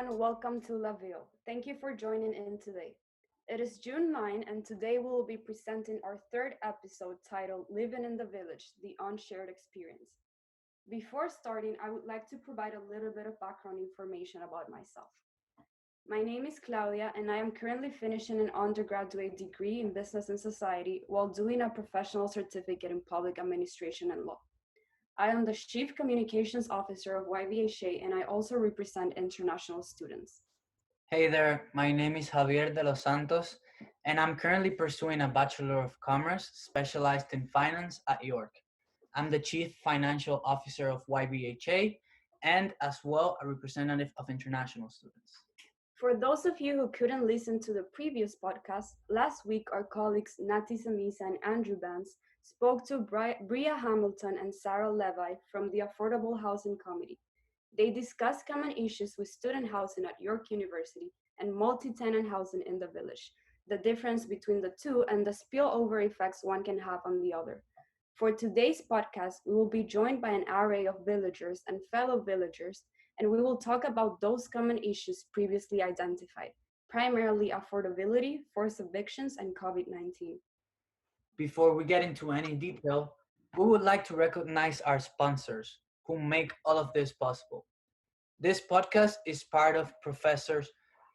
everyone, welcome to La Ville. Thank you for joining in today. It is June 9, and today we will be presenting our third episode titled Living in the Village, the UnShared Experience. Before starting, I would like to provide a little bit of background information about myself. My name is Claudia, and I am currently finishing an undergraduate degree in Business and Society while doing a professional certificate in Public Administration and Law. I am the Chief Communications Officer of YVHA, and I also represent international students. Hey there, my name is Javier de los Santos, and I'm currently pursuing a Bachelor of Commerce specialized in finance at York. I'm the Chief Financial Officer of YVHA and as well a representative of international students. For those of you who couldn't listen to the previous podcast, last week our colleagues Nathi, Zamisa, and Andrew Vance spoke to Bria Hamilton and Sarah Levi from the Affordable Housing Committee. They discussed common issues with student housing at York University and multi-tenant housing in the village, the difference between the two, and the spillover effects one can have on the other. For today's podcast, we will be joined by an array of villagers and fellow villagers, and we will talk about those common issues previously identified, primarily affordability, forced evictions, and COVID-19. Before we get into any detail, we would like to recognize our sponsors who make all of this possible. This podcast is part of Professor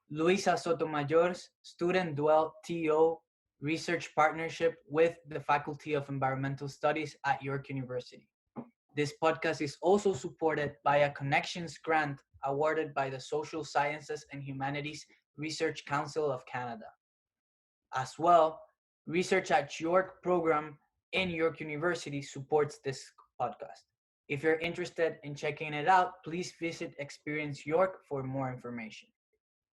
Luisa Sotomayor's Student Dual TO research partnership with the Faculty of Environmental Studies at York University. This podcast is also supported by a Connections grant awarded by the Social Sciences and Humanities Research Council of Canada. As well, Research at York program in York University supports this podcast. If you're interested in checking it out, please visit Experience York for more information.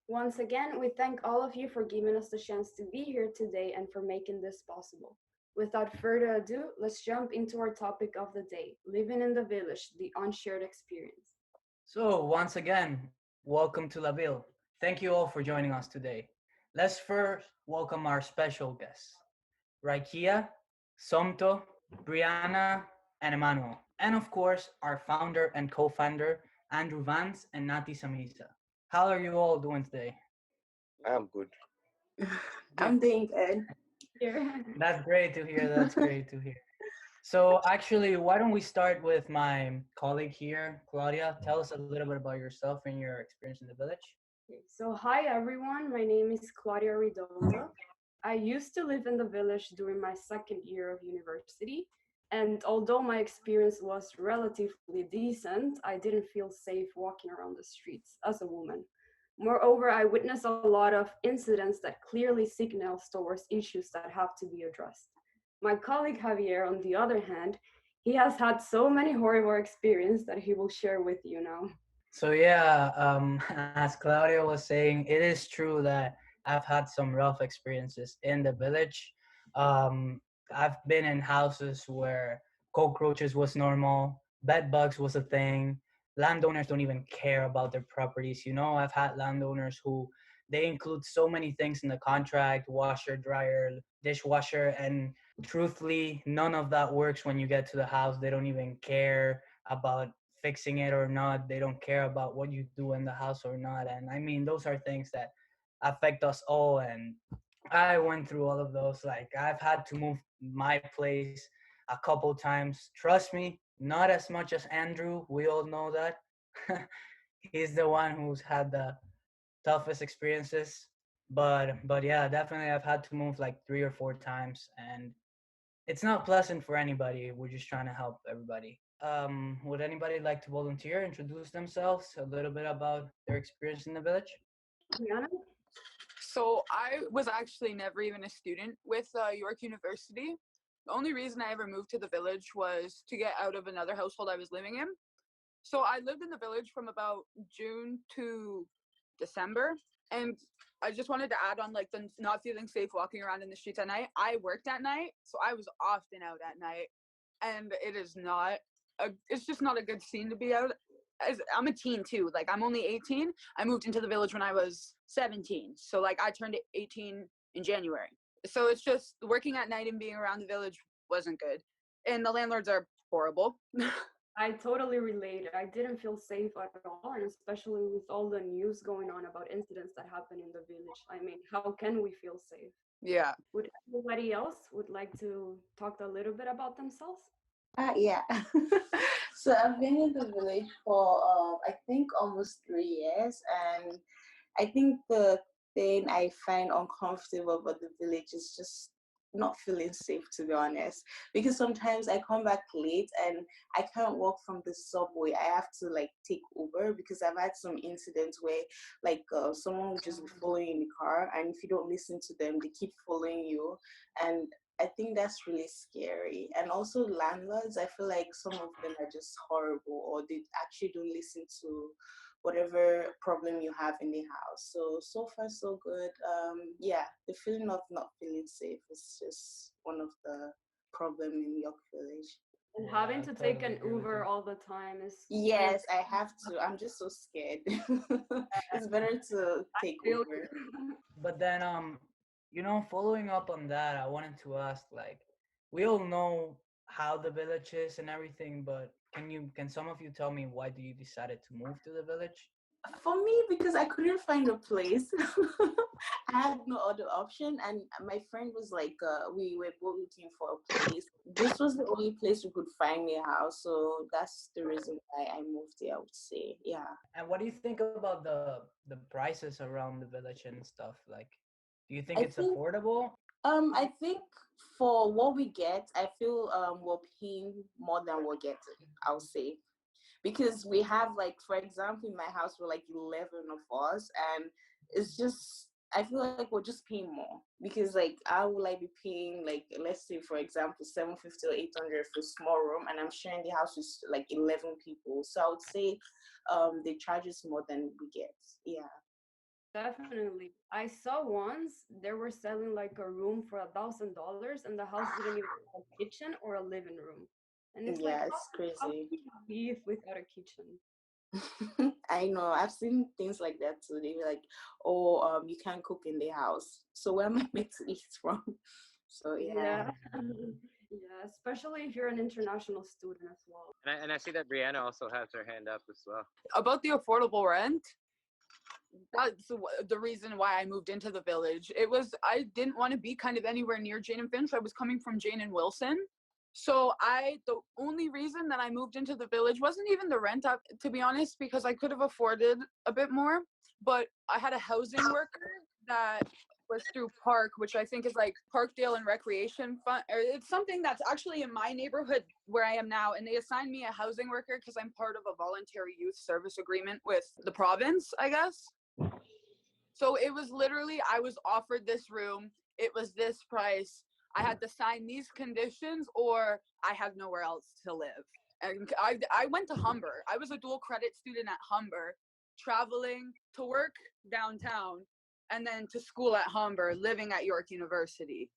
Once again, we thank all of you for giving us the chance to be here today and for making this possible. Without further ado, let's jump into our topic of the day, living in the village, the unshared experience. So, once again, welcome to La Ville. Thank you all for joining us today. Let's first welcome our special guests, Raikia, Somto, Brianna, and Emmanuel. And of course, our founder and co-founder, Andrew Vance and Nathi Samisa. How are you all doing today? I'm good. I'm doing good. Here. That's great to hear. That's great to hear. So actually, why don't we start with my colleague here, Claudia? Tell us a little bit about yourself and your experience in the village. So, hi everyone, my name is Claudia Redondo. I used to live in the village during my second year of university, and although my experience was relatively decent, I didn't feel safe walking around the streets as a woman. Moreover, I witnessed a lot of incidents that clearly signals towards issues that have to be addressed. My colleague Javier, on the other hand, he has had so many horrible experiences that he will share with you now. So yeah, as Claudia was saying, it is true that I've had some rough experiences in the village. Um, I've been in houses where cockroaches was normal, bed bugs was a thing. Landowners don't even care about their properties. I've had landowners who they include so many things in the contract, washer, dryer, dishwasher, and truthfully, none of that works when you get to the house. They don't even care about fixing it or not. They don't care about what you do in the house or not. And I mean, those are things that affect us all. And I went through all of those. Like, I've had to move my place a couple times. Trust me, not as much as Andrew. We all know that. He's the one who's had the toughest experiences. But yeah, definitely I've had to move like 3 or 4 times, and it's not pleasant for anybody. We're just trying to help everybody. Would anybody like to volunteer, introduce themselves, a little bit about their experience in the village? Brianna? So I was actually never even a student with York University. The only reason I ever moved to the village was to get out of another household I was living in. So I lived in the village from about June to December. And I just wanted to add on like the not feeling safe walking around in the streets at night. I worked at night, so I was often out at night. And it's just not a good scene to be out. I'm a teen too. Like, I'm only 18. I moved into the village when I was 17. So like I turned 18 in January. So it's just working at night and being around the village wasn't good. And the landlords are horrible. I totally relate. I didn't feel safe at all, and especially with all the news going on about incidents that happen in the village. I mean, how can we feel safe? Yeah. Would anybody else would like to talk a little bit about themselves? Yeah. So I've been in the village for I think almost 3 years, and I think the thing I find uncomfortable about the village is just not feeling safe, to be honest. Because sometimes I come back late and I can't walk from the subway. I have to like take Uber because I've had some incidents where like someone will just be following in the car, and if you don't listen to them, they keep following you, and I think that's really scary. And also landlords, I feel like some of them are just horrible, or they actually don't listen to whatever problem you have in the house. So far so good. Yeah, the feeling of not feeling safe is just one of the problem in York Village. And Yeah, having I to take totally an agree with Uber you. all the time is kind of Yes, I have to. I'm just so scared. It's better to take feel Uber. But then, following up on that, I wanted to ask, like, we all know how the village is and everything, but can some of you tell me why do you decided to move to the village? For me, because I couldn't find a place, I had no other option. And my friend was like, we were both looking for a place. This was the only place we could find near house. So that's the reason why I moved there, I would say. Yeah. And what do you think about the prices around the village and stuff? Like, do you think I it's think affordable? I think for what we get, I feel we're paying more than we're getting, I'll say. Because we have like, for example, in my house we're like 11 of us, and it's just, I feel like we're just paying more. Because like, how will I be paying, like, let's say for example 750 or 800 for a small room, and I'm sharing the house with like 11 people, so I would say they charge us more than we get. Yeah. definitely. I saw once they were selling like a room for $1,000, and the house didn't even have a kitchen or a living room. And it's like, Yeah, it's how crazy. can you live without a kitchen? I know. I've seen things like that too. They be like, "Oh, you can't cook in the house, so where am I meant to eat from?" So yeah. Yeah. Yeah, especially if you're an international student as well. And I see that Brianna also has her hand up as well. About the affordable rent, that's the reason why I moved into the village. It was, I didn't want to be kind of anywhere near Jane-Finch. I was coming from Jane and Wilson. So the only reason that I moved into the village wasn't even the rent up, to be honest, because I could have afforded a bit more. But I had a housing worker that was through Park, which I think is like Parkdale and Recreation Fund, or it's something that's actually in my neighborhood where I am now. And they assigned me a housing worker because I'm part of a voluntary youth service agreement with the province, I guess. So it was literally, I was offered this room. It was this price. I had to sign these conditions, or I have nowhere else to live. And I went to Humber. I was a dual credit student at Humber, traveling to work downtown and then to school at Humber, living at York University.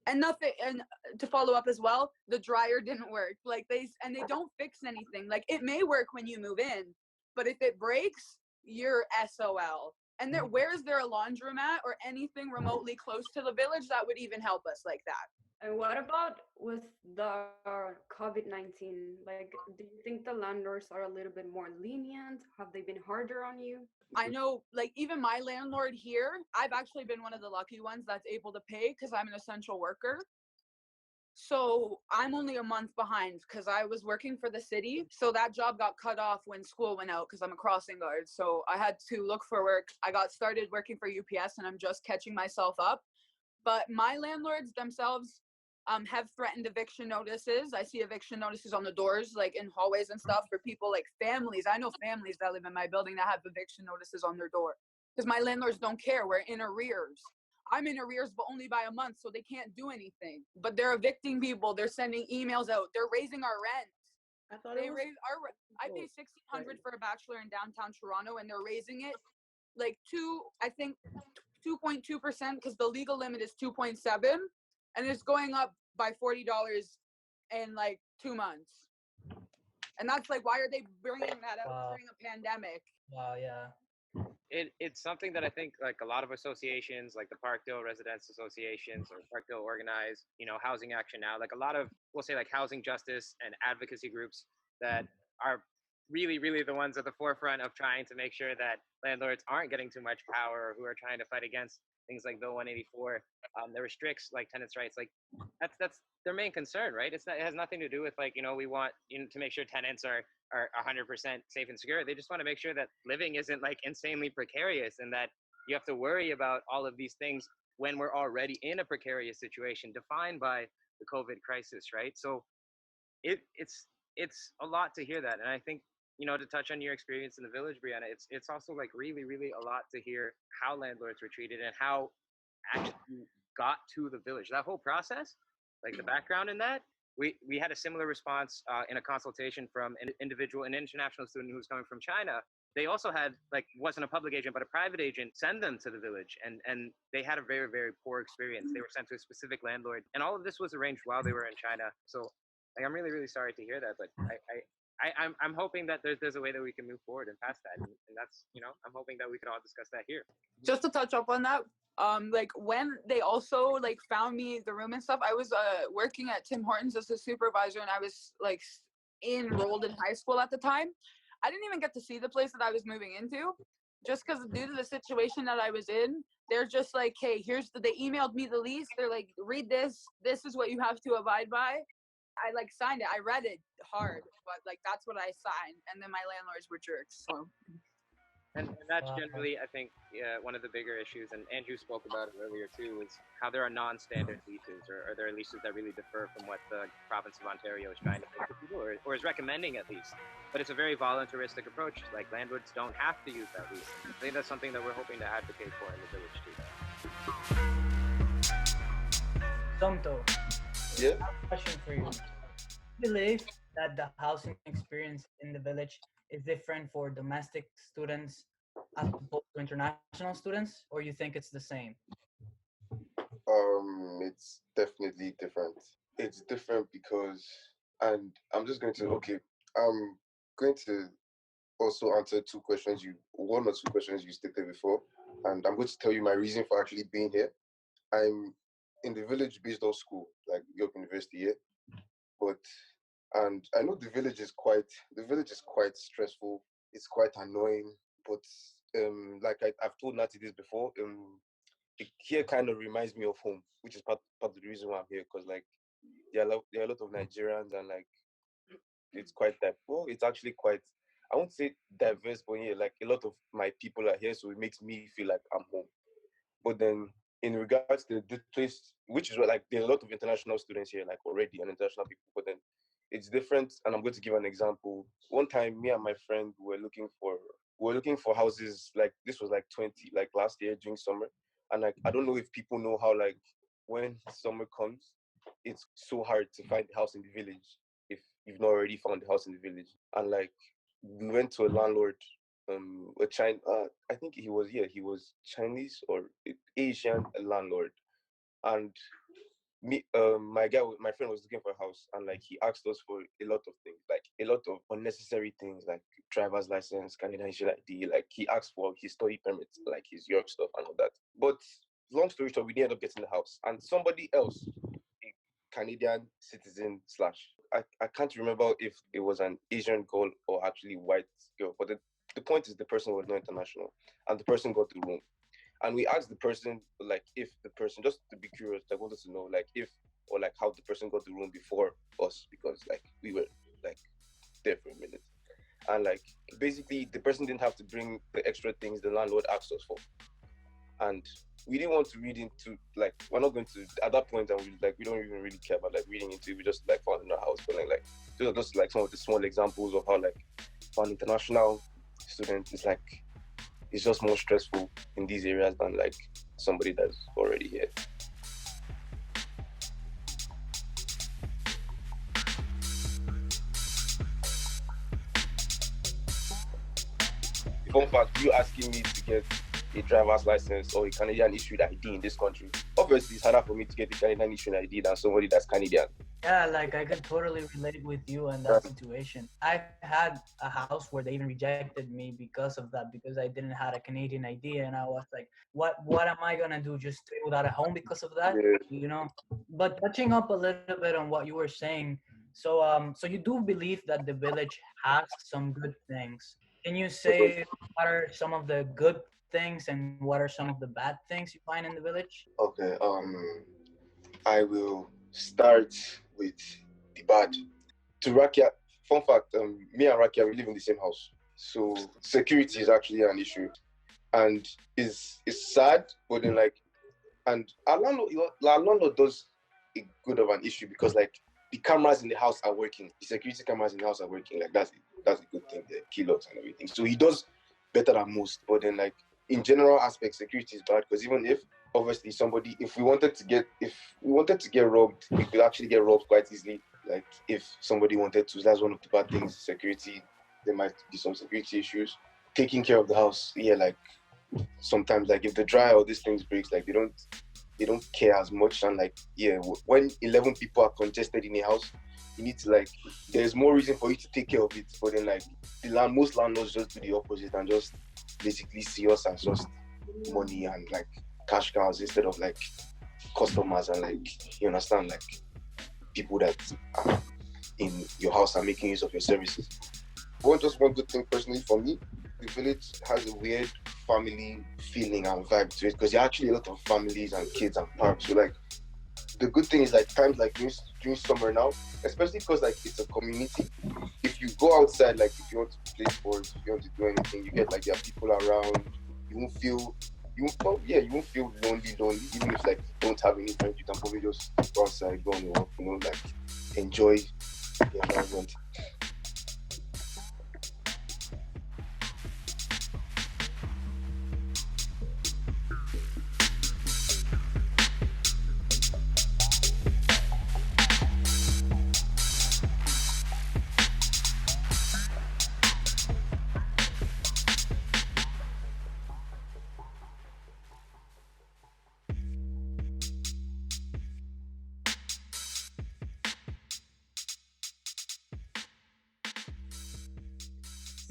And nothing, and to follow up as well, the dryer didn't work. Like they don't fix anything. Like it may work when you move in, but if it breaks, you're SOL. And where is there a laundromat or anything remotely close to the village that would even help us like that? And what about with the COVID-19? Like, do you think the landlords are a little bit more lenient? Have they been harder on you? I know, like, even my landlord here, I've actually been one of the lucky ones that's able to pay because I'm an essential worker. So I'm only a month behind because I was working for the city. So that job got cut off when school went out because I'm a crossing guard. So I had to look for work. I got started working for UPS and I'm just catching myself up. But my landlords themselves have threatened eviction notices. I see eviction notices on the doors, like in hallways and stuff for people, like families. I know families that live in my building that have eviction notices on their door because my landlords don't care. We're in arrears. I'm in arrears, but only by a month, so they can't do anything. But they're evicting people. They're sending emails out. They're raising our rent. I thought They it was. raise our. I pay $1,600 for a bachelor in downtown Toronto, and they're raising it like I think 2.2% because the legal limit is 2.7, and it's going up by $40 in like 2 months. And that's like, why are they bringing that out Wow. during a pandemic? Wow, yeah. It's something that I think like a lot of associations, like the Parkdale Residents Associations or Parkdale Organized, Housing Action Now, like a lot of, we'll say like housing justice and advocacy groups, that are really, really the ones at the forefront of trying to make sure that landlords aren't getting too much power, or who are trying to fight against things like Bill 184 that restricts like tenants' rights. Like that's their main concern, right? It has nothing to do with like we want to make sure tenants are 100% safe and secure. They just want to make sure that living isn't like insanely precarious, and that you have to worry about all of these things when we're already in a precarious situation defined by the COVID crisis, right? So it's a lot to hear that, and I think to touch on your experience in the village, Brianna, it's also like really, really a lot to hear how landlords were treated and how actually you got to the village. That whole process, like the background in that, we had a similar response in a consultation from an international student who was coming from China. They also had like wasn't a public agent but a private agent send them to the village, and they had a very, very poor experience. They were sent to a specific landlord, and all of this was arranged while they were in China. So like, I'm really, really sorry to hear that, but I'm hoping that there's a way that we can move forward and past that, and that's I'm hoping that we can all discuss that here. Just to touch up on that, like when they also like found me the room and stuff, I was working at Tim Hortons as a supervisor, and I was like enrolled in high school at the time. I didn't even get to see the place that I was moving into, just because due to the situation that I was in. They're just like, hey, they emailed me the lease. They're like, read this. This is what you have to abide by. I like signed it. I read it hard, but like that's what I signed. And then my landlords were jerks. So. And that's generally, I think, one of the bigger issues. And Andrew spoke about it earlier too, is how there are non-standard leases, or there are leases that really differ from what the province of Ontario is trying to make for people, or is recommending at least. But it's a very voluntaristic approach. Like landlords don't have to use that lease. I think that's something that we're hoping to advocate for in the village too. Santo, Yeah. I have a question for you. Do you believe that the housing experience in the village is different for domestic students as opposed to international students, or you think it's the same? It's definitely different. It's different because, and I'm just going to I'm going to also answer one or two questions you stated before, and I'm going to tell you my reason for actually being here. I'm in the village based off school, like York University here, and I know the village is quite stressful. It's quite annoying, but like I've told Nathi this before, here kind of reminds me of home, which is part of the reason why I'm here, because like there are a lot of Nigerians, and like it's quite it's actually quite, I won't say diverse, but yeah, like a lot of my people are here, so it makes me feel like I'm home. But then in regards to the place, which is what, like there are a lot of international students here, like already, and international people, but then it's different. And I'm going to give an example. One time, me and my friend were looking for houses. Like this was like like last year during summer, and like I don't know if people know how like when summer comes, it's so hard to find a house in the village if you've not already found a house in the village. And like we went to a landlord, a Chinese, I think he was Chinese or Asian landlord, and my friend was looking for a house, and like he asked us for a lot of things, like a lot of unnecessary things, like driver's license, Canadian national ID. Like he asked for his study permits, like his York stuff and all that. But long story short, we didn't end up getting the house, and somebody else, a Canadian citizen slash, I can't remember if it was an Asian girl or actually white girl, but the point is the person was not international, and the person got the room. And we asked the person, like, if the person, just to be curious, like, wanted to know, like, if or like how the person got the room before us, because like we were like there for a minute, and like basically the person didn't have to bring the extra things the landlord asked us for, and we didn't want to read into, like, we're not going to at that point, and we don't even really care about like reading into it. We just like found in our house, but like those are just like some of the small examples of how like for an international student, it's just more stressful in these areas than like somebody that's already here. Fun fact, you asking me to get a driver's license or a Canadian issued ID in this country, obviously it's harder for me to get a Canadian issued ID than somebody that's Canadian. Yeah, like I could totally relate with you in that situation. I've had a house where they even rejected me because of that, because I didn't have a Canadian ID, and I was like, what am I gonna do? Just stay without a home because of that? Yeah. You know? But touching up a little bit on what you were saying, So you do believe that the village has some good things. Can you say what are some of the good things and what are some of the bad things you find in the village? Okay. I will start with the bad. To Rakia, fun fact, me and Rakia, we live in the same house. So security is actually an issue. And it's sad, but then like, and our landlord does a good of an issue because like the cameras in the house are working. The security cameras in the house are working. Like that's a good thing. The kilos and everything. So he does better than most. But then like in general aspects, security is bad because even if obviously somebody, if we wanted to get robbed, we could actually get robbed quite easily. Like if somebody wanted to, that's one of the bad things. Security, there might be some security issues. Taking care of the house, yeah, like sometimes like if the dryer or these things breaks, like they don't care as much. And like yeah, when 11 people are congested in a house, you need to like there's more reason for you to take care of it. But then like most landlords just do the opposite and just basically see us as just money and like cash cows instead of like customers and like you understand like people that are in your house are making use of your services. One good thing personally for me, the village has a weird family feeling and vibe to it because there are actually a lot of families and kids and parks. So like the good thing is like times like during summer now, especially because like it's a community. If you go outside, like if you want to play sports, if you want to do anything, you get like there are people around. You won't feel you won't feel lonely. Even if like you don't have any friends, you can probably just go outside, go on your walk, like enjoy the environment.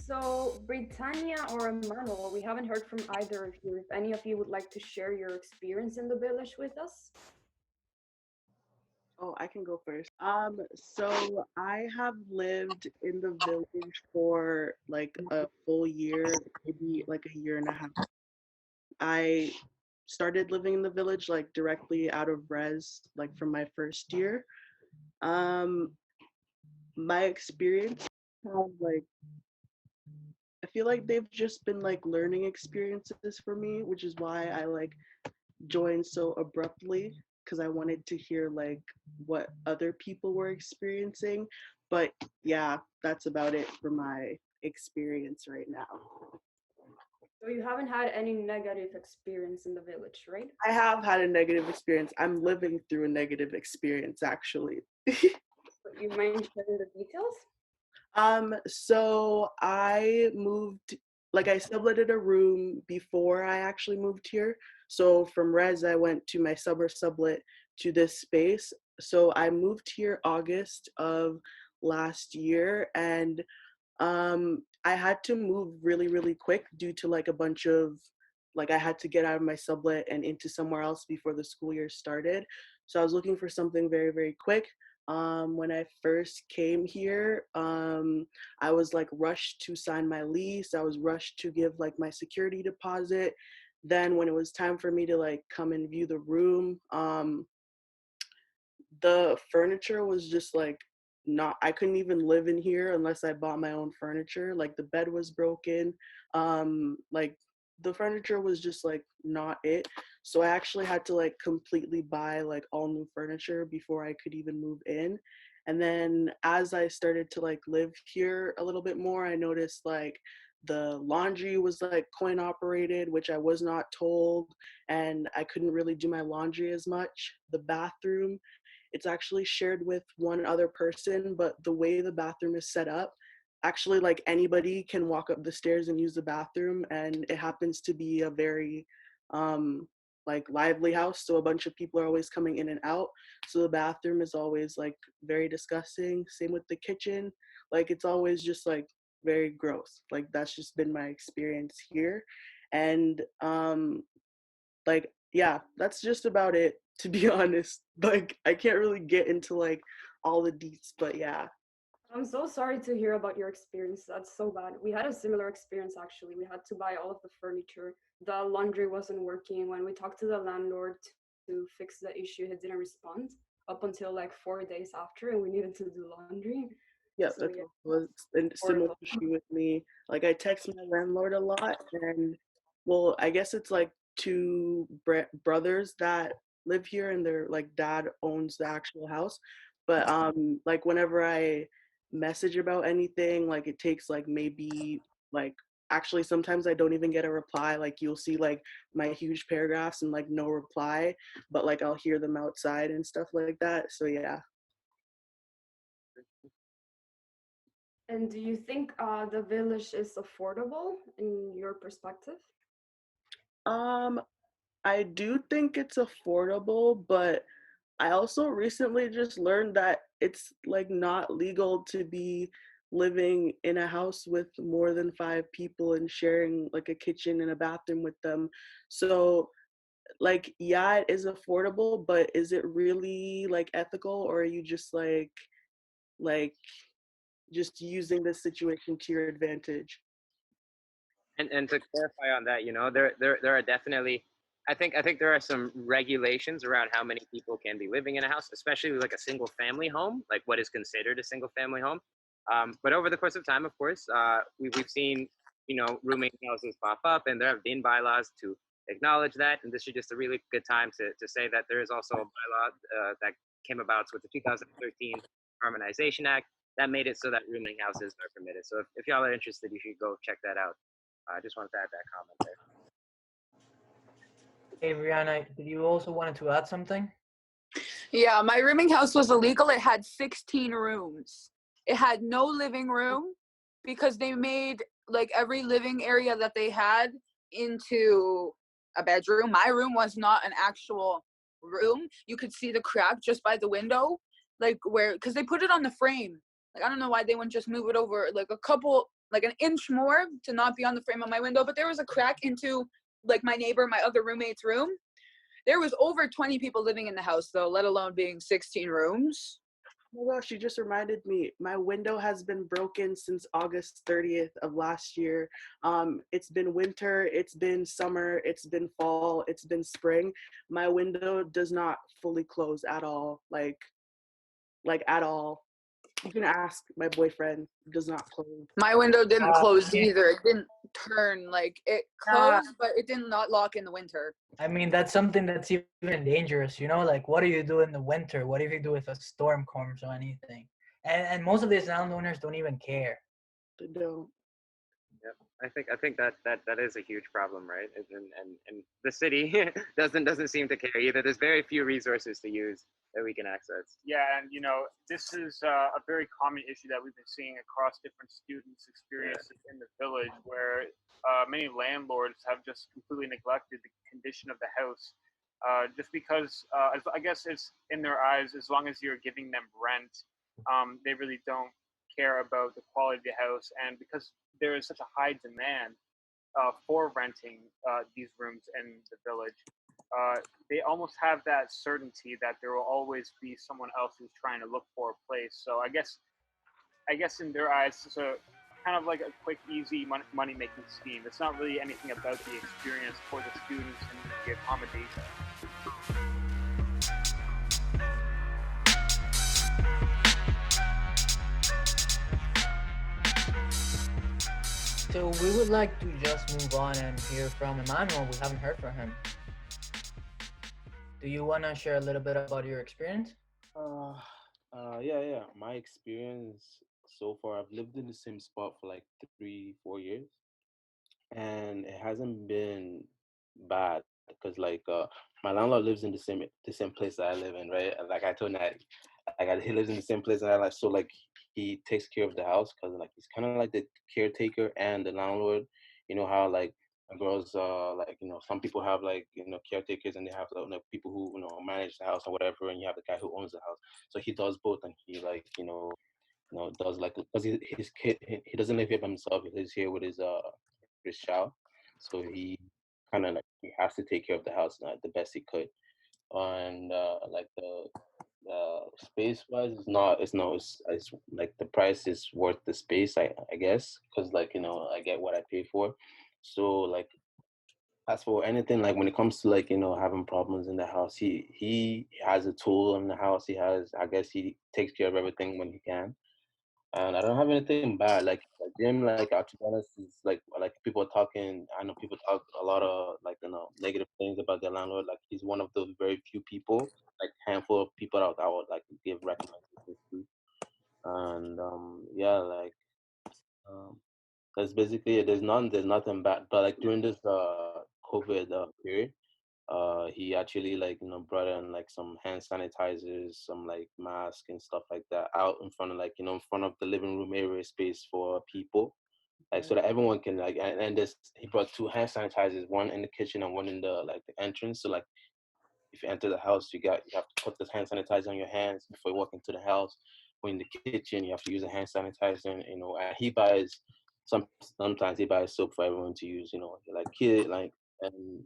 So, Britannia or Emmanuel, we haven't heard from either of you. If any of you would like to share your experience in the village with us. Oh, I can go first. So I have lived in the village for like a full year, maybe like a year and a half. I started living in the village like directly out of res, like from my first year. Um, my experience have like I feel like they've just been like learning experiences for me, which is why I like joined so abruptly because I wanted to hear like what other people were experiencing. But yeah, that's about it for my experience right now. So, you haven't had any negative experience in the village, right? I have had a negative experience. I'm living through a negative experience actually. Would you mind sharing the details? So I moved, like I subletted a room before I actually moved here. So from res, I went to my sub or sublet to this space. So I moved here August of last year, and I had to move really, really quick due to like a bunch of like I had to get out of my sublet and into somewhere else before the school year started. So I was looking for something very, very quick. When I first came here, I was like rushed to sign my lease. I was rushed to give like my security deposit. Then when it was time for me to like come and view the room, the furniture was just like not I couldn't even live in here unless I bought my own furniture. Like the bed was broken. Like the furniture was just like not it. So I actually had to like completely buy like all new furniture before I could even move in. And then as I started to like live here a little bit more, I noticed like the laundry was like coin operated, which I was not told, and I couldn't really do my laundry as much. The bathroom, it's actually shared with one other person, but the way the bathroom is set up, actually like anybody can walk up the stairs and use the bathroom, and it happens to be a very like lively house, so a bunch of people are always coming in and out. So the bathroom is always like very disgusting. Same with the kitchen. Like it's always just like very gross. Like that's just been my experience here. And like yeah, that's just about it, to be honest. Like I can't really get into like all the deets, but yeah. I'm so sorry to hear about your experience. That's so bad. We had a similar experience actually. We had to buy all of the furniture. The laundry wasn't working. When we talked to the landlord to fix the issue, he didn't respond up until like 4 days after, and we needed to do laundry. Yeah, So yeah, that's was a similar horrible. issue with me. Like I text my landlord a lot, and well, I guess it's like two brothers that live here, and their like dad owns the actual house. But like whenever I message about anything, like it takes like maybe like actually sometimes I don't even get a reply. Like you'll see like my huge paragraphs and like no reply, but like I'll hear them outside and stuff like that. So yeah. And do you think the village is affordable in your perspective? Um, I do think it's affordable, but I also recently just learned that it's like not legal to be living in a house with more than 5 people and sharing like a kitchen and a bathroom with them. So like yeah, it is affordable, but is it really like ethical, or are you just like just using this situation to your advantage? And to clarify on that, there are definitely, I think there are some regulations around how many people can be living in a house, especially like a single family home, like what is considered a single family home. But over the course of time, of course, we've seen, rooming houses pop up, and there have been bylaws to acknowledge that. And this is just a really good time to say that there is also a bylaw that came about with the 2013 Harmonization Act that made it so that rooming houses are permitted. So if y'all are interested, you should go check that out. I just wanted to add that comment there. Hey, Rihanna, did you also wanted to add something? Yeah, my rooming house was illegal. It had 16 rooms. It had no living room because they made like every living area that they had into a bedroom. My room was not an actual room. You could see the crack just by the window, like where, because they put it on the frame. Like, I don't know why they wouldn't just move it over like a couple, like an inch more to not be on the frame of my window. But there was a crack into like my neighbor, my other roommate's room. There was over 20 people living in the house, though, let alone being 16 rooms. Oh my gosh, you just reminded me. My window has been broken since August 30th of last year. It's been winter, it's been summer, it's been fall, it's been spring. My window does not fully close at all. Like at all. You can ask my boyfriend. It does not close. My window didn't close Yeah. either. It didn't turn. Like, it closed, but it did not lock in the winter. I mean, that's something that's even dangerous, Like, what do you do in the winter? What if you do if a storm comes or anything? And most of these landowners don't even care. They don't. Yeah, I think that is a huge problem, right? And the city doesn't seem to care either. There's very few resources to use that we can access. Yeah, and this is a very common issue that we've been seeing across different students' experiences in the village, where many landlords have just completely neglected the condition of the house, just because I guess it's in their eyes, as long as you're giving them rent, they really don't care about the quality of the house, and because there is such a high demand for renting these rooms in the village, they almost have that certainty that there will always be someone else who's trying to look for a place. So I guess in their eyes, it's a kind of like a quick, easy money making scheme. It's not really anything about the experience for the students and the accommodation. So we would like to just move on and hear from Emmanuel. We haven't heard from him. Do you want to share a little bit about your experience? Uh, yeah. My experience so far, I've lived in the same spot for like 3, 4 years, and it hasn't been bad because my landlord lives in the same place that I live in, right? And like I told Nat, he lives in the same place, and I like so like he takes care of the house because like he's kind of like the caretaker and the landlord. You know how like girls like some people have like caretakers, and they have like people who manage the house or whatever, and you have the guy who owns the house. So he does both, and he like does like because his kid he doesn't live here by himself. He lives here with his child, so he kind of like he has to take care of the house the best he could. And like Space wise, it's like the price is worth the space, I guess, because like I get what I pay for. So like as for anything like when it comes to like having problems in the house, he has a tool in the house. He has, I guess, he takes care of everything when he can. And I don't have anything bad. Like Jim, like to be honest, is like people are talking. I know people talk a lot of like negative things about their landlord. Like he's one of those very few people, like handful of people that I would like give recommendations to. And yeah, like um, that's basically it. There's nothing bad. But like during this COVID period, he actually like brought in like some hand sanitizers, some like masks and stuff like that out in front of like in front of the living room area space for people, like so that everyone can like and this he brought two hand sanitizers, one in the kitchen and one in the like the entrance. So like if you enter the house, you have to put this hand sanitizer on your hands before you walk into the house. When in the kitchen, you have to use a hand sanitizer. And he buys sometimes he buys soap for everyone to use. Like kid like and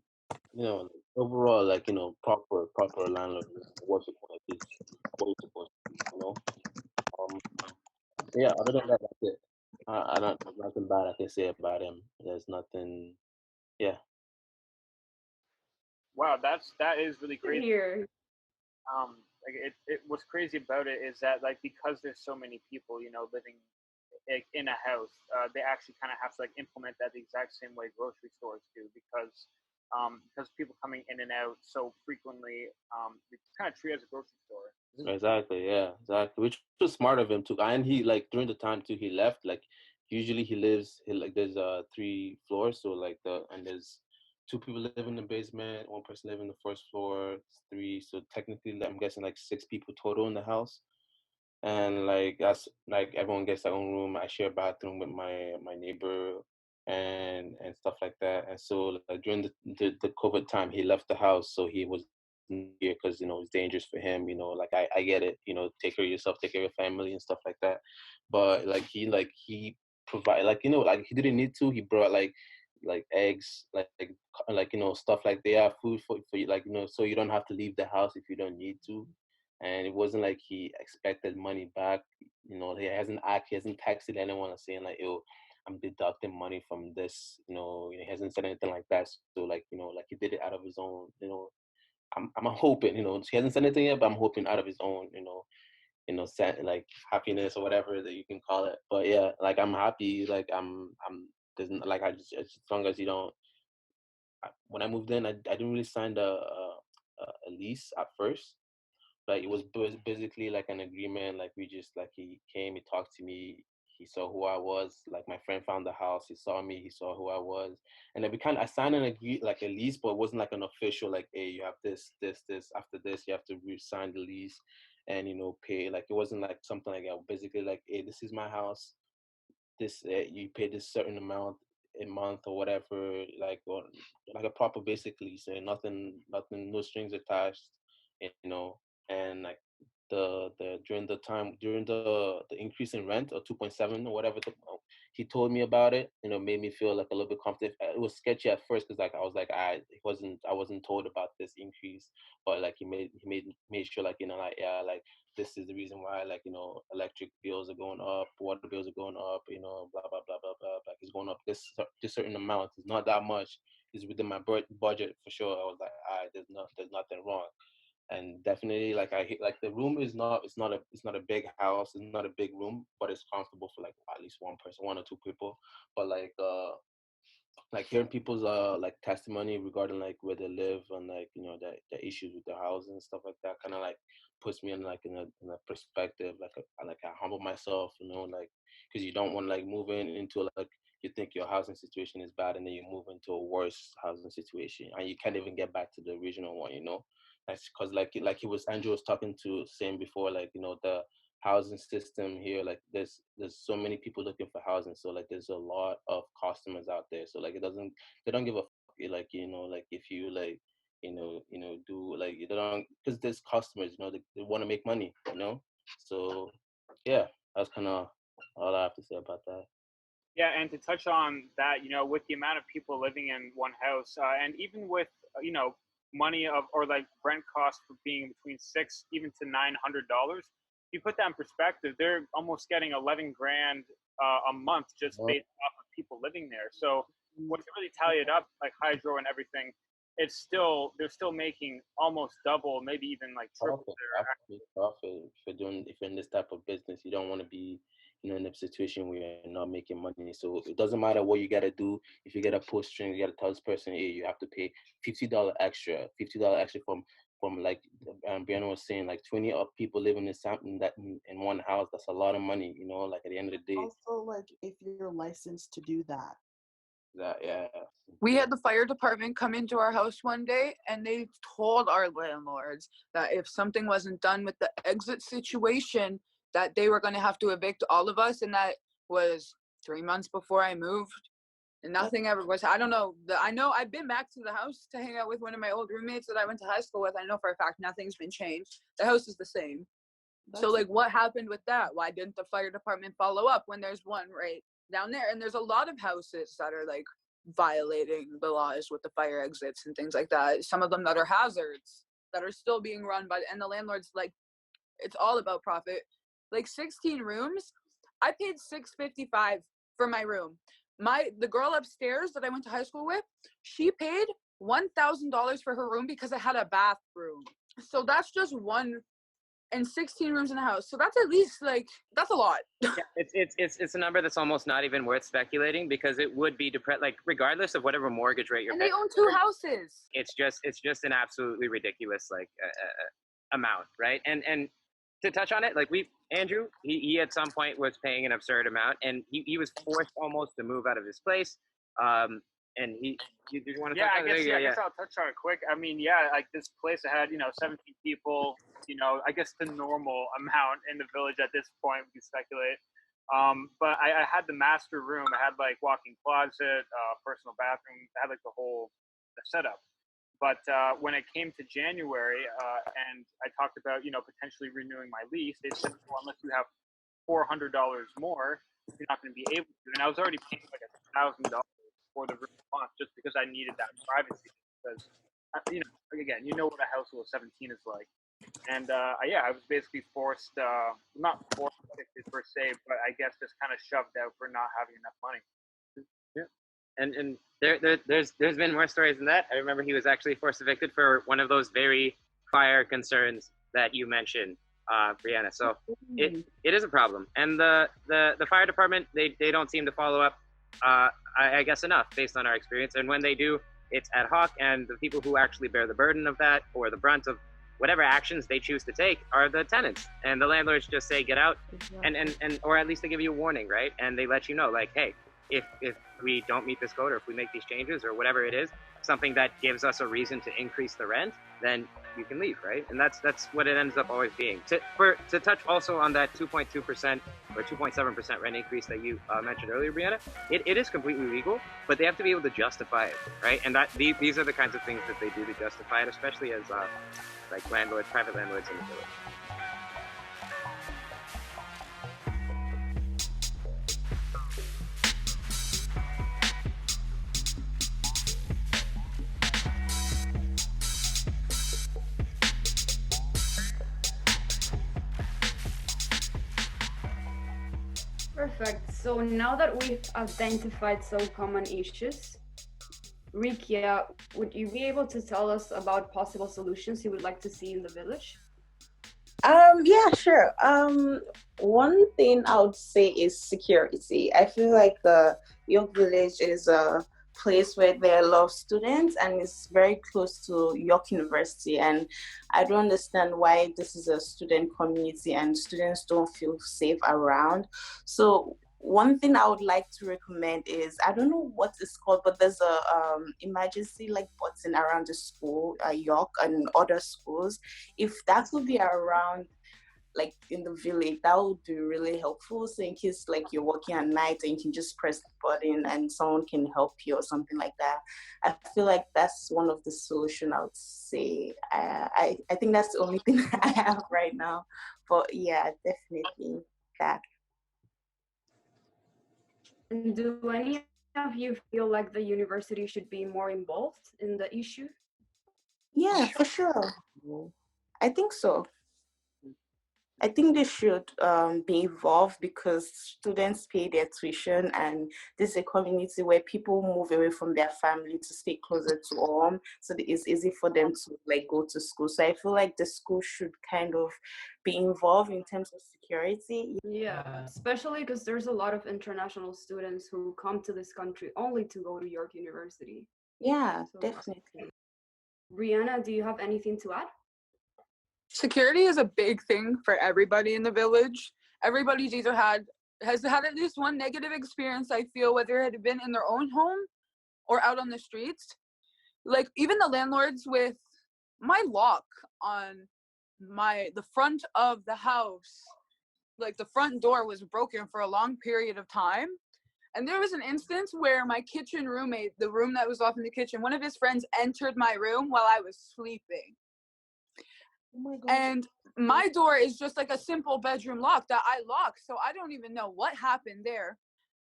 overall like proper landlord worship is what it's supposed to be. Um, yeah. Other than that, that's it. I don't there's nothing bad I can say about him. There's nothing. Yeah. Wow, that is really crazy. Here. Like it what's crazy about it is that like because there's so many people living like in a house, they actually kind of have to like implement that the exact same way grocery stores do because people coming in and out so frequently, it's kind of treated as a grocery store. Exactly. Yeah. Exactly. Which was smart of him too. And he like during the time too he left. Like usually he like there's 3 floors. So like there's 2 people live in the basement. One person live in the first floor. It's three. So technically, I'm guessing like 6 people total in the house. And like that's like everyone gets their own room. I share a bathroom with my neighbor and stuff like that. And so like during the COVID time, he left the house, so he was not here because it's dangerous for him. Like I get it. Take care of yourself, take care of your family and stuff like that. But like he provide like he didn't need to. He brought like eggs, like stuff like they have food for you, like so you don't have to leave the house if you don't need to. And it wasn't like he expected money back. He hasn't texted anyone and saying like, "Yo, I'm deducting money from this." He hasn't said anything like that. So like he did it out of his own. I'm hoping. He hasn't said anything yet, but I'm hoping out of his own. Like happiness or whatever that you can call it. But yeah, like I'm happy. Like I'm. There's like I just as long as you don't. When I moved in, I didn't really sign a lease at first. Like it was basically like an agreement. Like we just like he came, he talked to me, he saw who I was. Like my friend found the house, he saw me, he saw who I was, and then I signed like a lease, but it wasn't like an official like, hey, you have this. After this, you have to re-sign the lease, and pay. Like it wasn't like something like that. Basically, like, hey, this is my house. This you pay this certain amount a month or whatever, like a proper basically. So nothing, no strings attached, and like the during the increase in rent or 2.7 or whatever he told me about it, made me feel like a little bit comfortable. It was sketchy at first because like I was like I wasn't told about this increase, but like he made sure like like yeah, like this is the reason why like electric bills are going up, water bills are going up, blah blah blah blah blah, like it's going up this certain amount. It's not that much. It's within my budget for sure. I was like, there's nothing wrong. And definitely like like the room is not it's not a big house, it's not a big room, but it's comfortable for like at least one person, 1 or 2 people. But like hearing people's like testimony regarding like where they live and like the issues with their houses and stuff like that kind of like puts me in like in a perspective, like I humble myself, like because you don't want to like move into like you think your housing situation is bad and then you move into a worse housing situation and you can't even get back to the original one. That's because like he was Andrew was talking to saying before, like the housing system here, like there's so many people looking for housing, so like there's a lot of customers out there, so like they don't give a fuck, like like if you like do like they don't, because there's customers, they want to make money, so yeah, that's kind of all I have to say about that. Yeah, and to touch on that, with the amount of people living in one house, and even with, money of or like rent costs for being between even to $900. If you put that in perspective, they're almost getting 11 grand a month just based off of people living there. So once you really tally it up, like hydro and everything, they're still making almost double, maybe even like triple Profit, their. absolute profit. If you're in this type of business, you don't want to be, in a situation where you're not making money. So it doesn't matter what you gotta do. If you get a push string, you gotta tell this person, hey, you have to pay $50 extra from like Brianna was saying, like 20 people living in something that in one house. That's a lot of money. Like at the end of the day, Also, like if you're licensed to do that. yeah. We had the fire department come into our house one day and they told our landlords that if something wasn't done with the exit situation, that they were going to have to evict all of us. And that was 3 months before I moved. And nothing ever was. I don't know. I know I've been back to the house to hang out with one of my old roommates that I went to high school with. I know for a fact nothing's been changed. The house is the same. So like what happened with that? Why didn't the fire department follow up when there's one right down there? And there's a lot of houses that are like violating the laws with the fire exits and things like that. Some of them that are hazards that are still being run by, and the landlord's like, it's all about profit. Like 16 rooms, I paid $655 for my room. The girl upstairs that I went to high school with, she paid $1,000 for her room because it had a bathroom. So that's just one, and 16 rooms in a house. So that's at least like, that's a lot. Yeah, it's a number that's almost not even worth speculating, because it would be like regardless of whatever mortgage rate you're and paying. they own 2 houses. It's just an absolutely ridiculous like amount, right? And to touch on it, like Andrew, he at some point was paying an absurd amount, and he was forced almost to move out of his place. And you want to Yeah, touch on it? I guess I'll touch on it quick. I mean, yeah, like this place that had 17 people. I guess the normal amount in the village at this point, we can speculate. But I had the master room. I had like walk-in closet, personal bathroom. I had like the setup. But when it came to January, and I talked about potentially renewing my lease, they said, well, unless you have $400 more, you're not going to be able to. And I was already paying like $1,000 for the room a month just because I needed that privacy. Because again, what a household of 17 is like. And yeah, I was basically forced, not forced evicted per se, but I guess just kind of shoved out for not having enough money. Yeah. And there's been more stories than that. I remember he was actually forced evicted for one of those very fire concerns that you mentioned, Brianna. So it is a problem, and the fire department, they don't seem to follow up, I guess, enough based on our experience. And when they do, it's ad hoc, and the people who actually bear the burden of that or the brunt of whatever actions they choose to take are the tenants, and the landlords just say get out, and or at least they give you a warning, right? And they let you know, like, hey, if we don't meet this code, or if we make these changes, or whatever it is, something that gives us a reason to increase the rent, then you can leave, right? And that's what it ends up always being. To touch also on that 2.2% or 2.7% rent increase that you mentioned earlier, Brianna, it is completely legal, but they have to be able to justify it, right? And that these are the kinds of things that they do to justify it, especially as like landlords, private landlords in the village. Perfect. So now that we've identified some common issues, Rikia, would you be able to tell us about possible solutions you would like to see in the village? Yeah, sure. One thing I would say is security. I feel like the York Village is a place where there are a lot of students, and it's very close to York University. And I don't understand why this is a student community and students don't feel safe around. So one thing I would like to recommend is, I don't know what it's called, but there's a emergency like button around the school, York and other schools. If that could be around like in the village, that would be really helpful. So in case like you're working at night and you can just press the button and someone can help you or something like that. I feel like that's one of the solution I would say. I think that's the only thing I have right now. But yeah, definitely that. And do any of you feel like the university should be more involved in the issue? Yeah, for sure. I think so. I think they should be involved because students pay their tuition, and this is a community where people move away from their family to stay closer to home, so that it's easy for them to like go to school. So I feel like the school should kind of be involved in terms of security. Yeah, especially because there's a lot of international students who come to this country only to go to York University. Yeah, So, definitely. Brianna, do you have anything to add? Security is a big thing for everybody in the village. Everybody's either has had at least one negative experience, I feel, whether it had been in their own home or out on the streets. Like even the landlords with my lock on the front of the house, like the front door was broken for a long period of time. And there was an instance where my kitchen roommate, the room that was off in the kitchen, one of his friends entered my room while I was sleeping. Oh my gosh. And my door is just like a simple bedroom lock that I lock. So I don't even know what happened there.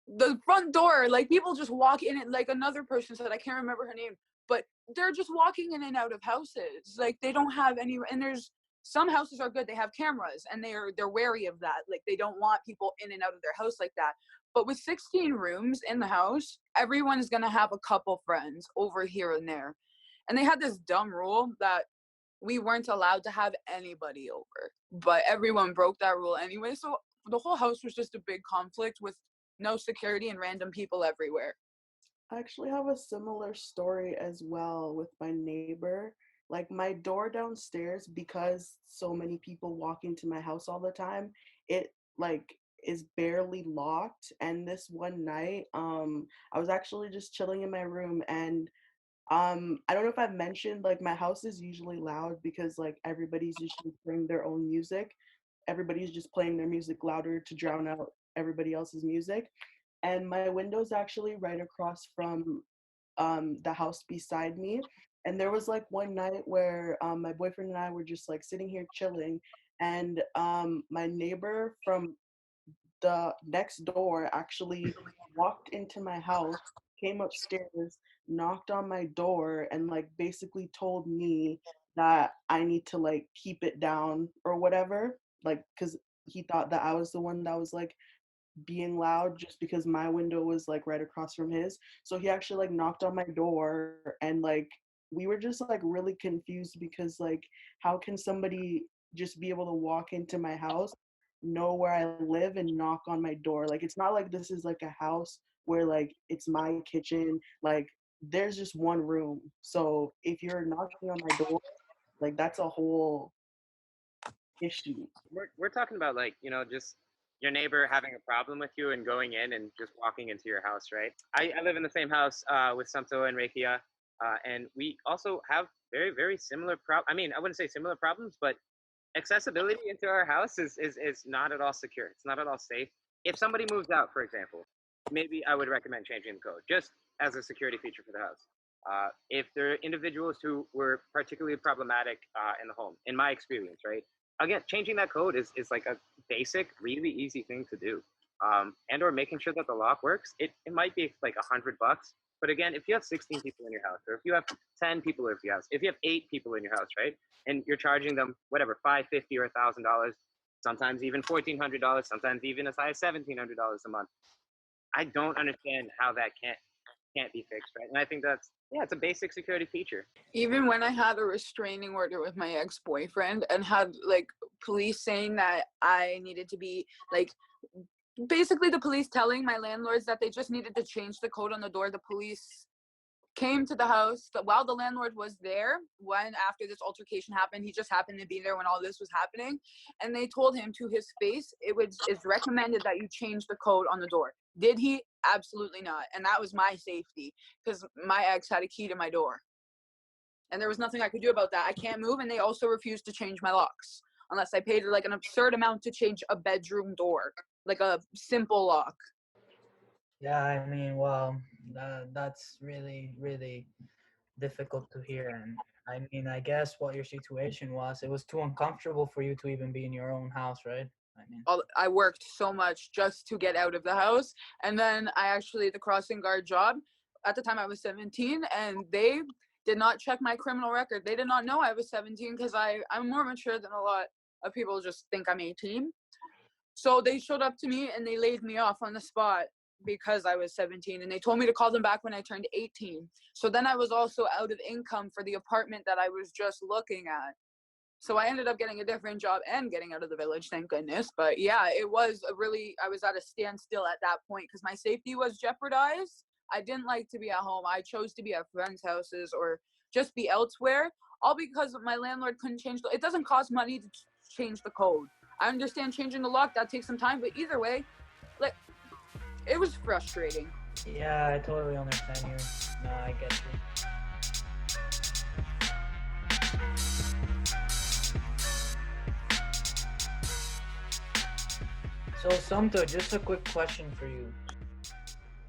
The front door, like people just walk in it, like another person said, I can't remember her name, but they're just walking in and out of houses. Like they don't have any, and there's some houses are good. They have cameras and they're wary of that. Like they don't want people in and out of their house like that. But with 16 rooms in the house, everyone is going to have a couple friends over here and there. And they had this dumb rule that we weren't allowed to have anybody over, but everyone broke that rule anyway. So the whole house was just a big conflict with no security and random people everywhere. I actually have a similar story as well with my neighbor. Like my door downstairs, because so many people walk into my house all the time, it like is barely locked. And this one night, I was actually just chilling in my room, and I don't know if I've mentioned, like my house is usually loud because like everybody's usually playing their own music. Everybody's just playing their music louder to drown out everybody else's music. And my window's actually right across from the house beside me. And there was like one night where my boyfriend and I were just like sitting here chilling, and my neighbor from the next door actually walked into my house, came upstairs, knocked on my door, and like basically told me that I need to like keep it down or whatever. Like, because he thought that I was the one that was like being loud just because my window was like right across from his. So he actually like knocked on my door, and like we were just like really confused because like how can somebody just be able to walk into my house, know where I live, and knock on my door? Like it's not like this is like a house where like it's my kitchen. Like there's just one room. So if you're knocking on my door, like that's a whole issue. We're talking about like just your neighbor having a problem with you and going in and just walking into your house, right? I live in the same house with Santo and Rekia, and we also have very similar I mean, I wouldn't say similar problems, but accessibility into our house is not at all secure. It's not at all safe. If somebody moves out, for example, maybe I would recommend changing the code just as a security feature for the house. If there are individuals who were particularly problematic in the home, in my experience, right? Again, changing that code is like a basic, really easy thing to do. And or making sure that the lock works. It might be like $100, but again, if you have 16 people in your house, or if you have 10 people in your house, if you have 8 people in your house, right, and you're charging them whatever $550 or $1,000, sometimes even $1,400, sometimes even as high as $1,700 a month. I don't understand how that can't be fixed, right? And I think that's it's a basic security feature. Even when I had a restraining order with my ex-boyfriend and had like police saying that I needed to be like, basically the police telling my landlords that they just needed to change the code on the door. The police came to the house while the landlord was there. When after this altercation happened, he just happened to be there when all this was happening, and they told him to his face, it's recommended that you change the code on the door. Did he? Absolutely not. And that was my safety, because my ex had a key to my door and there was nothing I could do about that. I can't move, and they also refused to change my locks unless I paid like an absurd amount to change a bedroom door, like a simple lock. Yeah, I mean, well, that's really difficult to hear. And I mean, I guess what your situation was, it was too uncomfortable for you to even be in your own house, right? I mean, I worked so much just to get out of the house. And then I actually, the crossing guard job, at the time I was 17, and they did not check my criminal record. They did not know I was 17 because I'm more mature than a lot of people just think I'm 18. So they showed up to me and they laid me off on the spot because I was 17, and they told me to call them back when I turned 18. So then I was also out of income for the apartment that I was just looking at. So I ended up getting a different job and getting out of the village, thank goodness. But yeah, it was I was at a standstill at that point because my safety was jeopardized. I didn't like to be at home. I chose to be at friends' houses or just be elsewhere, all because my landlord couldn't change it doesn't cost money to change the code. I understand changing the lock, that takes some time, but either way, like, it was frustrating. Yeah, I totally understand you. No, I get you. So, Santo, just a quick question for you.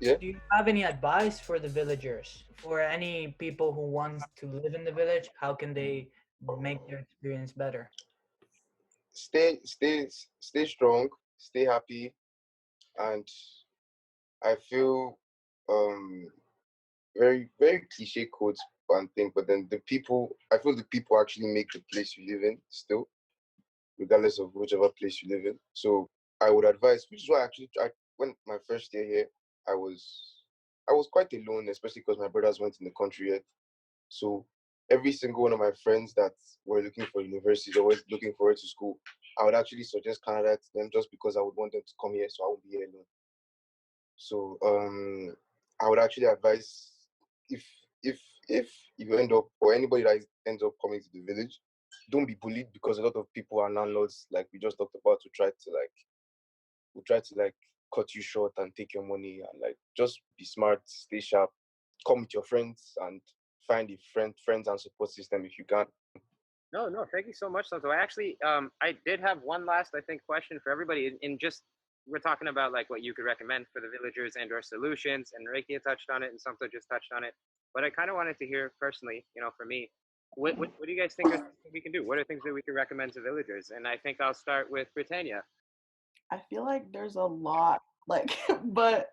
Yeah. Do you have any advice for the villagers? For any people who want to live in the village, how can they make their experience better? Stay strong, stay happy, and I feel um very cliche quotes and thing, but then I feel the people actually make the place you live in still, regardless of whichever place you live in. So I would advise, which is why I when my first year here, I was I was quite alone, especially because my brothers went in the country yet. So every single one of my friends that were looking for universities or were looking forward to school, I would actually suggest Canada to them just because I would want them to come here so I won't be here alone. So I would actually advise if if if you end up or anybody that ends up coming to the village, don't be bullied because a lot of people are landlords, like we just talked about, to try to like cut you short and take your money, and like just be smart, stay sharp, come with your friends and find a friends and support system if you can. No, no, thank you so much, Santo. I actually, I did have one last, I think, question for everybody. In just, we're talking about like what you could recommend for the villagers and/or solutions, and Reiki touched on it, and Santo just touched on it. But I kind of wanted to hear personally, for me, what do you guys think are things that we can do? What are things that we can recommend to villagers? And I think I'll start with Britannia. I feel like there's a lot, like, but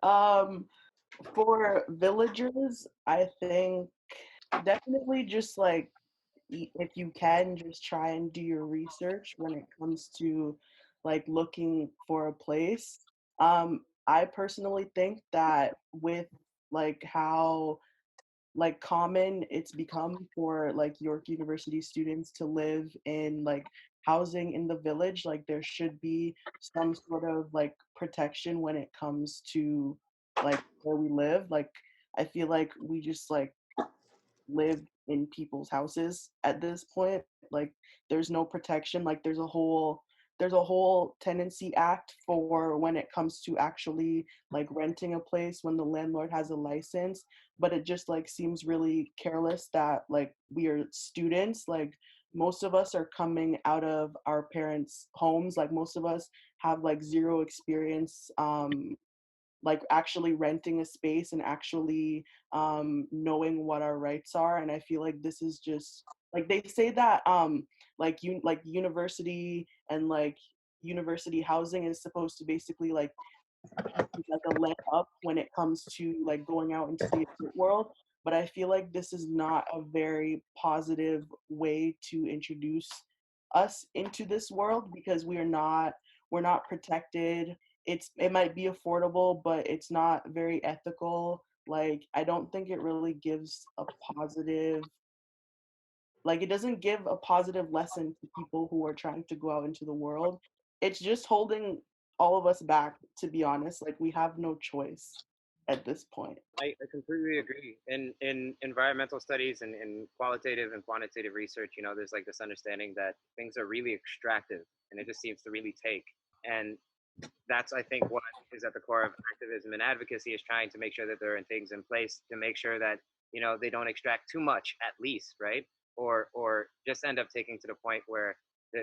for villagers, I think definitely just like if you can just try and do your research when it comes to like looking for a place. I personally think that with like how like common it's become for like York University students to live in like housing in the village, like there should be some sort of like protection when it comes to like where we live. Like I feel like we just like live in people's houses at this point. Like there's no protection. Like there's a whole tenancy act for when it comes to actually like renting a place when the landlord has a license, but it just like seems really careless that like we are students. Like most of us are coming out of our parents' homes. Like most of us have like zero experience like actually renting a space and actually knowing what our rights are. And I feel like this is just like they say that like university and like university housing is supposed to basically like like a leg up when it comes to like going out into the adult world. But I feel like this is not a very positive way to introduce us into this world because we're not protected. It might be affordable, but it's not very ethical. Like I don't think it really gives a positive, like it doesn't give a positive lesson to people who are trying to go out into the world. It's just holding all of us back, to be honest. Like we have no choice at this point. I completely agree. In environmental studies and in qualitative and quantitative research, there's like this understanding that things are really extractive and it just seems to really take. And that's, I think, what is at the core of activism and advocacy, is trying to make sure that there are things in place to make sure that, they don't extract too much, at least, right? Or just end up taking to the point where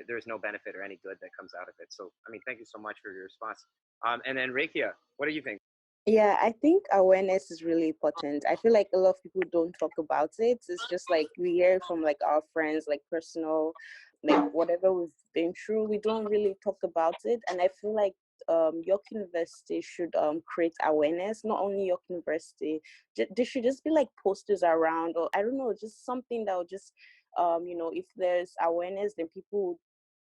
there's no benefit or any good that comes out of it. So, I mean, thank you so much for your response. And then Rekia, what do you think? Yeah, I think awareness is really important. I feel like a lot of people don't talk about it. It's just like we hear from like our friends, like personal, like whatever we've been through, we don't really talk about it. And I feel like York University should create awareness. Not only York University, there should just be like posters around, or I don't know, just something that would just if there's awareness, then people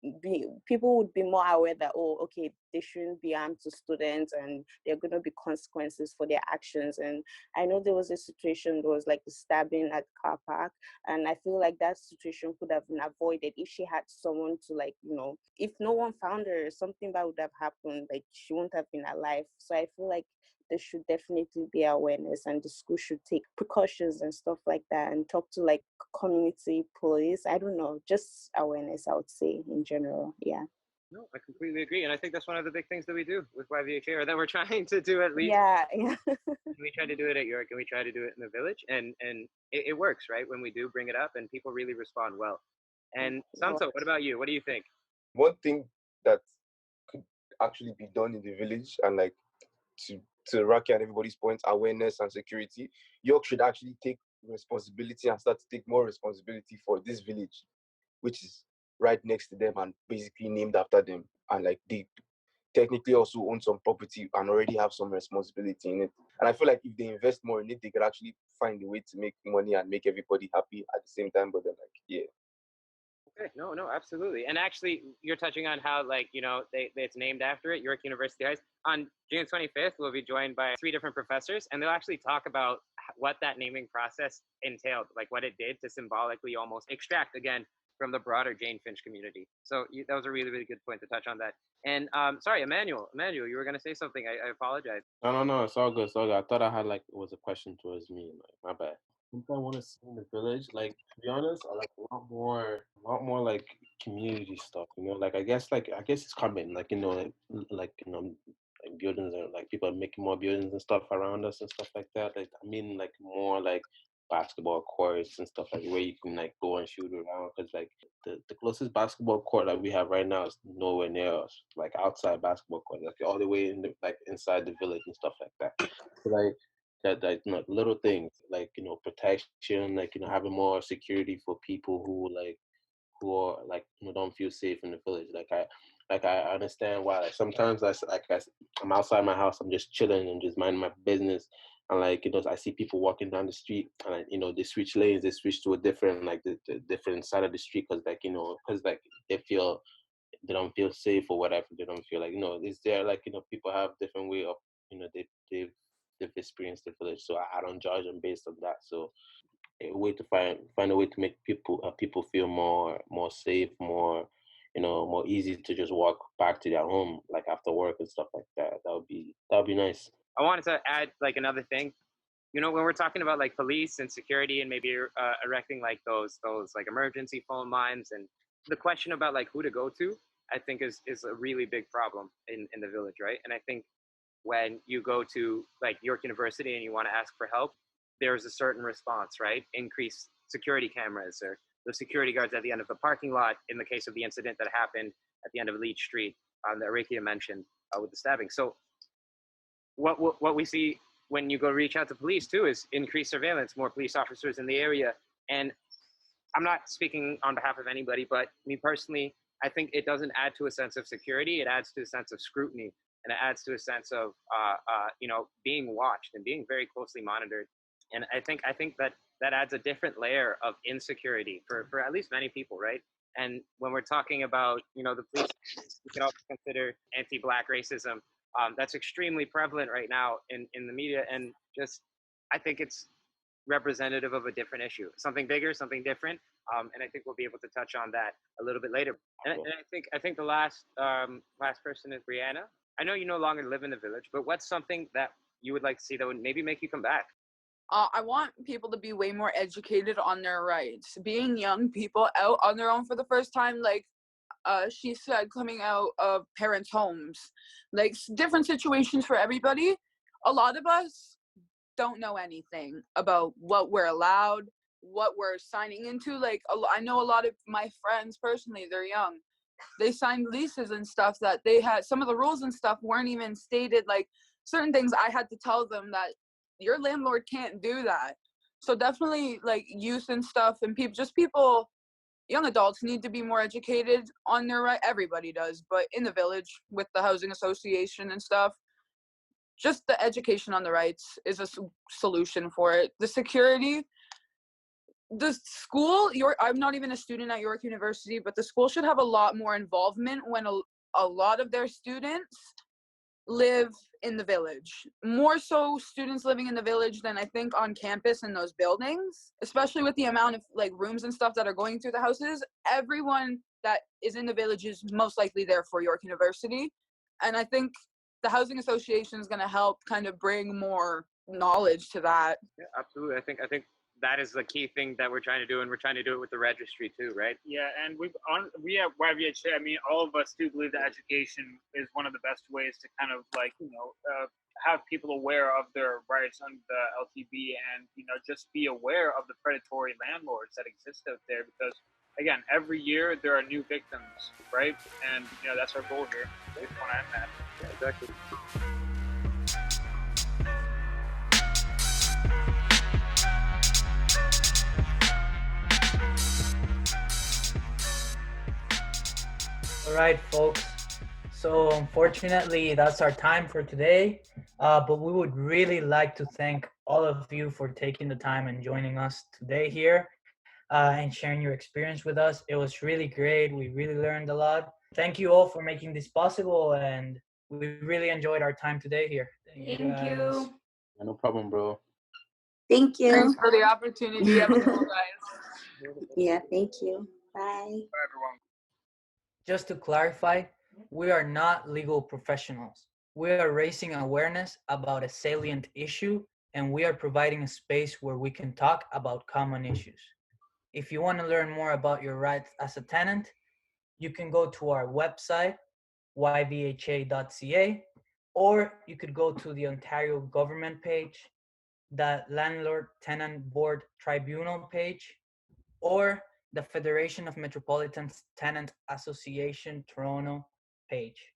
would be more aware that, oh, okay, they shouldn't be armed to students, and there are going to be consequences for their actions. And I know there was a situation, there was like a stabbing at car park, and I feel like that situation could have been avoided if she had someone to, like, if no one found her, something bad would have happened, like she wouldn't have been alive. So I feel like there should definitely be awareness, and the school should take precautions and stuff like that, and talk to like community police. I don't know, just awareness, I would say, in general. Yeah. No, I completely agree, and I think that's one of the big things that we do with YVHA, or that we're trying to do at least. Yeah. We try to do it at York, and we try to do it in the village, and it works, right? When we do bring it up, and people really respond well. And Santo, what about you? What do you think? One thing that could actually be done in the village, and like to Raki and everybody's points, awareness and security, York should actually take responsibility and start to take more responsibility for this village, which is right next to them and basically named after them. And like they technically also own some property and already have some responsibility in it. And I feel like if they invest more in it, they could actually find a way to make money and make everybody happy at the same time. But then, like, yeah. Okay, no, absolutely. And actually, you're touching on how, like, it's named after it, York University Heights. On June 25th, we'll be joined by 3 different professors, and they'll actually talk about what that naming process entailed, like what it did to symbolically almost extract, again, from the broader Jane-Finch community. So that was a really, really good point to touch on that. And sorry, Emmanuel, you were going to say something. I apologize. No, it's all good. It's all good. I thought I had, like, it was a question towards me. Like, my bad. Something I want to see in the village, like, to be honest, I like a lot more like community stuff. Like I guess it's coming. Like like buildings, and like people are making more buildings and stuff around us and stuff like that. Like I mean, like more like basketball courts and stuff, like where you can like go and shoot around. Because like the closest basketball court that we have right now is nowhere near us. Like outside basketball court, like all the way in the, like inside the village and stuff like that. So, like that little things like protection, like having more security for people who are like don't feel safe in the village. I understand why, like sometimes I'm outside my house, I'm just chilling and just minding my business, and like I see people walking down the street, and they switch lanes, they switch to a different, like the different side of the street, because like they don't feel safe or whatever. They don't feel like is there, like people have different way of they've experienced the village. So I don't judge them based on that. So a way to find a way to make people feel more safe, more more easy to just walk back to their home, like after work and stuff like that. That would be nice. I wanted to add like another thing. When we're talking about like police and security, and maybe erecting like those like emergency phone lines, and the question about like who to go to, I think is a really big problem in the village, right? And I think when you go to like York University and you want to ask for help, there's a certain response, right? Increased security cameras, or the security guards at the end of the parking lot in the case of the incident that happened at the end of Leach Street that Rakia mentioned with the stabbing. So what we see when you go reach out to police too is increased surveillance, more police officers in the area. And I'm not speaking on behalf of anybody, but me personally, I think it doesn't add to a sense of security. It adds to a sense of scrutiny, and it adds to a sense of being watched and being very closely monitored. And I think that adds a different layer of insecurity for at least many people, right? And when we're talking about the police, we can also consider anti-Black racism. That's extremely prevalent right now in the media, and just I think it's representative of a different issue, something bigger, something different. And I think we'll be able to touch on that a little bit later. And I think the last person is Brianna. I know you no longer live in the village, but what's something that you would like to see that would maybe make you come back? I want people to be way more educated on their rights. Being young people out on their own for the first time, like she said, coming out of parents' homes, like different situations for everybody. A lot of us don't know anything about what we're allowed, what we're signing into. Like I know a lot of my friends personally, they're young. They signed leases and stuff that they had, some of the rules and stuff weren't even stated. Like certain things I had to tell them that your landlord can't do that. So definitely like youth and stuff, and people young adults need to be more educated on their right. Everybody does, but in the village with the housing association and stuff, just the education on the rights is a solution for it. The security, the school, I'm not even a student at York University, but the school should have a lot more involvement when a lot of their students live in the village. More so students living in the village than I think on campus in those buildings, especially with the amount of like rooms and stuff that are going through the houses. Everyone that is in the village is most likely there for York University. And I think the housing association is going to help kind of bring more knowledge to that. Yeah, absolutely. I think that is the key thing that we're trying to do, and we're trying to do it with the registry too, right? Yeah, and we at YVHA, I mean, all of us do believe that education is one of the best ways to kind of like, have people aware of their rights under the LTB, and just be aware of the predatory landlords that exist out there, because again, every year there are new victims, right? And that's our goal here. We just want to end that. Yeah, exactly. All right, folks. So unfortunately, that's our time for today. But we would really like to thank all of you for taking the time and joining us today here and sharing your experience with us. It was really great. We really learned a lot. Thank you all for making this possible, and we really enjoyed our time today here. Thank you. Yeah, no problem, bro. Thank you. Thanks for the opportunity. Have a good one, guys. Yeah, thank you. Bye. Bye, everyone. Just to clarify, we are not legal professionals. We are raising awareness about a salient issue, and we are providing a space where we can talk about common issues. If you want to learn more about your rights as a tenant, you can go to our website, yvha.ca, or you could go to the Ontario government page, the Landlord Tenant Board Tribunal page, or the Federation of Metropolitan Tenant Association Toronto page.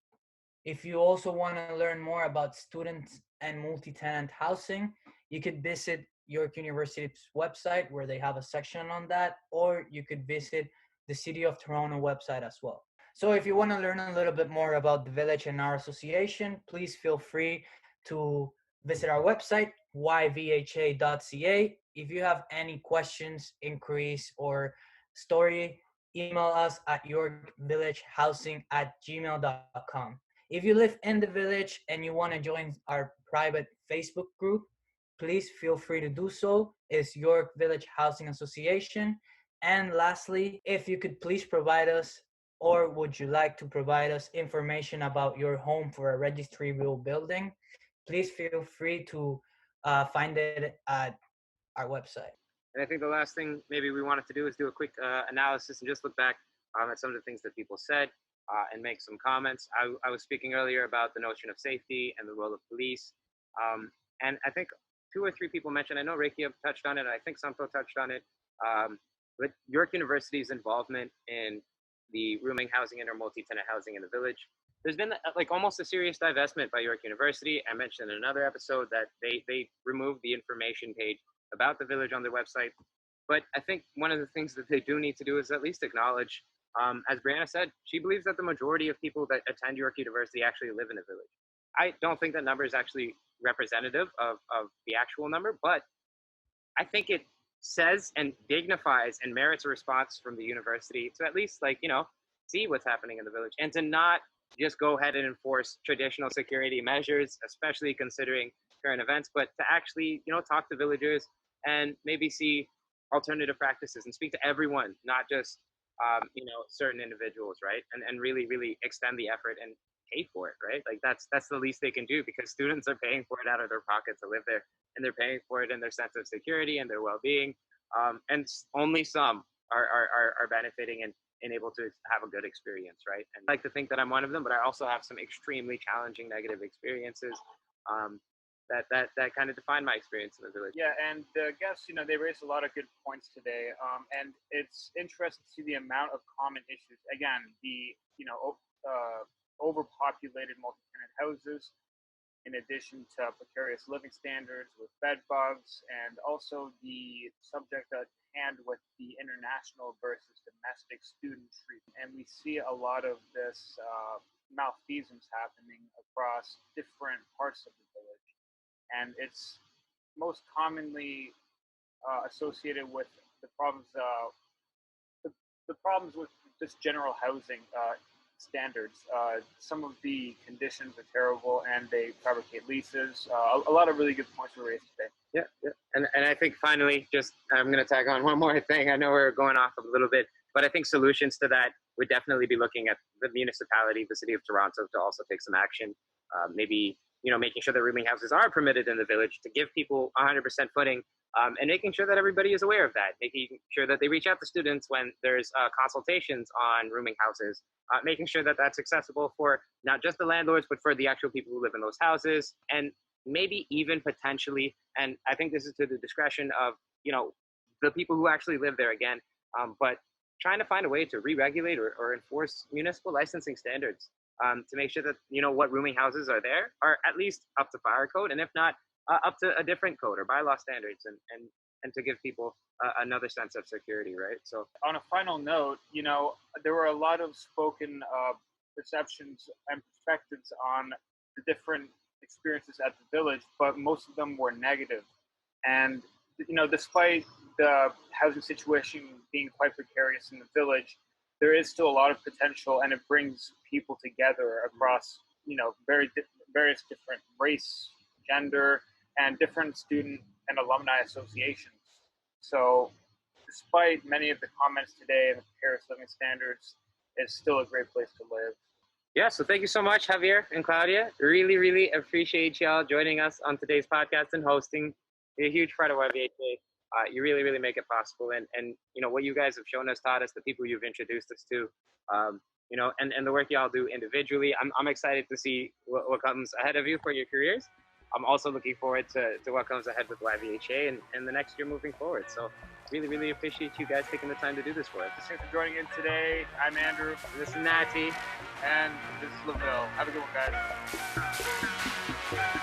If you also want to learn more about students and multi-tenant housing, you could visit York University's website where they have a section on that, or you could visit the City of Toronto website as well. So if you want to learn a little bit more about the village and our association, please feel free to visit our website, yvha.ca. If you have any questions, inquiries, or story, email us at yorkvillagehousing@gmail.com. If you live in the village and you want to join our private Facebook group, please feel free to do so. It's York Village Housing Association. And lastly, if you could please provide us, or would you like to provide us information about your home for a registry building, please feel free to find it at our website. And I think the last thing maybe we wanted to do is do a quick analysis and just look back at some of the things that people said and make some comments. I was speaking earlier about the notion of safety and the role of police. And I think 2 or 3 people mentioned, I know Reiki touched on it, I think Santo touched on it, but York University's involvement in the rooming housing and or multi-tenant housing in the village. There's been like almost a serious divestment by York University. I mentioned in another episode that they removed the information page about the village on their website. But I think one of the things that they do need to do is at least acknowledge, as Brianna said, she believes that the majority of people that attend York University actually live in a village. I don't think that number is actually representative of the actual number, but I think it says and dignifies and merits a response from the university to at least see what's happening in the village, and to not just go ahead and enforce traditional security measures, especially considering current events, but to actually talk to villagers and maybe see alternative practices and speak to everyone, not just certain individuals, right? And really extend the effort and pay for it, right? Like that's the least they can do, because students are paying for it out of their pocket to live there, and they're paying for it in their sense of security and their well-being, and only some are benefiting and able to have a good experience, right? And I like to think that I'm one of them, but I also have some extremely challenging negative experiences that kind of define my experience in the village. Yeah, and the guests, they raised a lot of good points today, and it's interesting to see the amount of common issues. Again, the overpopulated multi-tenant houses, in addition to precarious living standards with bed bugs, and also the subject that hand with the international versus domestic student treatment. And we see a lot of this malfeasance happening across different parts of the village. And it's most commonly associated with the problems the problems with just general housing standards. Some of the conditions are terrible, and they fabricate leases. A lot of really good points were raised today. Yeah. And I think finally, just I'm going to tag on one more thing. I know we're going off a little bit, but I think solutions to that would definitely be looking at the municipality, the city of Toronto, to also take some action. Maybe making sure that rooming houses are permitted in the village to give people 100% footing. And making sure that everybody is aware of that, making sure that they reach out to students when there's consultations on rooming houses, making sure that that's accessible for not just the landlords, but for the actual people who live in those houses, and maybe even potentially, and I think this is to the discretion of, the people who actually live there again, but trying to find a way to re-regulate or enforce municipal licensing standards to make sure that, what rooming houses are there are at least up to fire code, and if not, up to a different code or bylaw standards, and to give people another sense of security, right? So on a final note, there were a lot of spoken perceptions and perspectives on the different experiences at the village, but most of them were negative. And, despite the housing situation being quite precarious in the village, there is still a lot of potential, and it brings people together across, various different race, gender, and different student and alumni associations. So despite many of the comments today and the precarious living standards, it's still a great place to live. Yeah, so thank you so much, Javier and Claudia. Really, really appreciate y'all joining us on today's podcast and hosting. You're a huge part of YVHA. You really, really make it possible. And what you guys have shown us, taught us, the people you've introduced us to, and the work y'all do individually. I'm excited to see what comes ahead of you for your careers. I'm also looking forward to what comes ahead with YVHA and the next year moving forward. So really, really appreciate you guys taking the time to do this for us. Thanks for joining in today. I'm Andrew. This is Nathi. And this is Lavelle. Have a good one, guys.